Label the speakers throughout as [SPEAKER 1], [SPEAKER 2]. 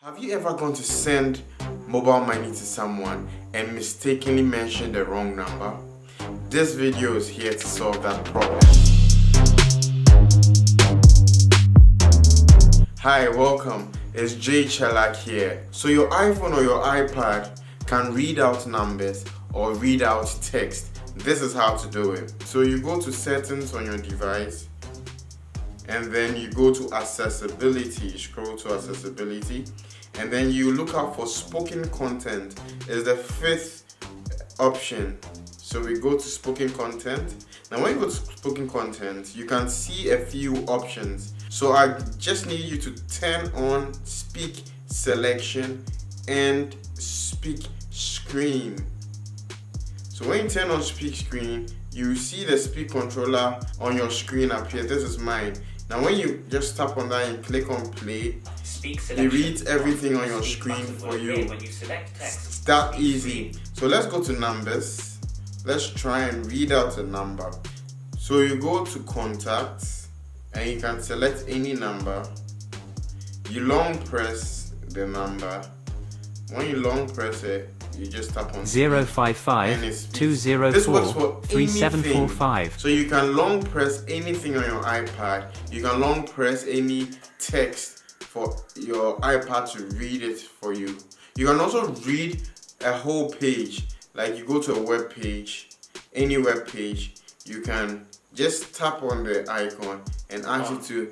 [SPEAKER 1] Have you ever gone to send mobile money to someone and mistakenly mentioned the wrong number? This video is here to solve that problem. Hi, welcome. It's Jay Chalak here. So your iPhone or your iPad can read out numbers or read out text. This is how to do it. So you go to settings on your device and then you go to accessibility, scroll to accessibility, and then you look out for spoken content. Is the fifth option. So we go to spoken content. Now when you go to spoken content, you can see a few options. So I just need you to turn on speak selection and speak screen. So when you turn on speak screen, you see the speak controller on your screen appear. This is mine. Now when you just tap on that and click on play, it reads everything on your screen for you. It's that easy. So let's go to numbers. Let's try and read out a number. So you go to contacts and you can select any number. You long press the number. When you long press it, you just tap on
[SPEAKER 2] 055 204 3745.
[SPEAKER 1] So you can long press anything on your iPad. You can long press any text for your iPad to read it for you. You can also read a whole page. Like you go to a web page, any web page, you can just tap on the icon and ask it to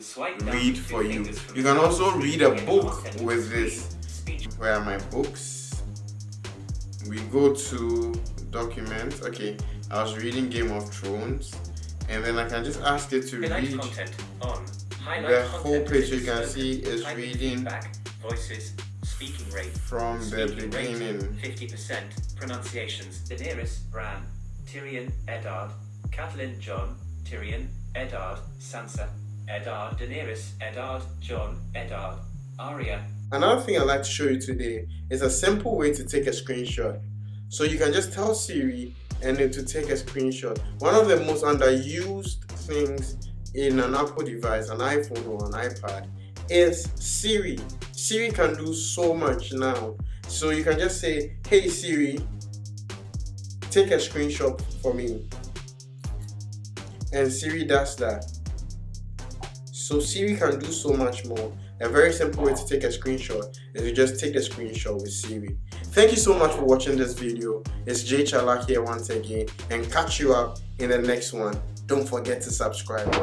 [SPEAKER 1] read for you. You can also read a book with this. Where are my books? We go to documents. Okay, I was reading Game of Thrones, and then I can just ask it to read the whole page. You can see it's reading
[SPEAKER 2] voices, speaking rate
[SPEAKER 1] from the beginning.
[SPEAKER 2] 50% pronunciations. Daenerys, Bran, Tyrion, Eddard, Catelyn, Jon, Tyrion, Eddard, Sansa, Eddard, Daenerys, Eddard, Jon, Eddard, Arya.
[SPEAKER 1] Another thing I'd like to show you today is a simple way to take a screenshot. So you can just tell Siri and it to take a screenshot. One of the most underused things in an Apple device, an iPhone or an iPad, is Siri. Siri can do so much now. So you can just say, hey Siri, take a screenshot for me. And Siri does that. So Siri can do so much more. A very simple way to take a screenshot is to just take a screenshot with Siri. Thank you so much for watching this video. It's Jay Chalak here once again, and catch you up in the next one. Don't forget to subscribe.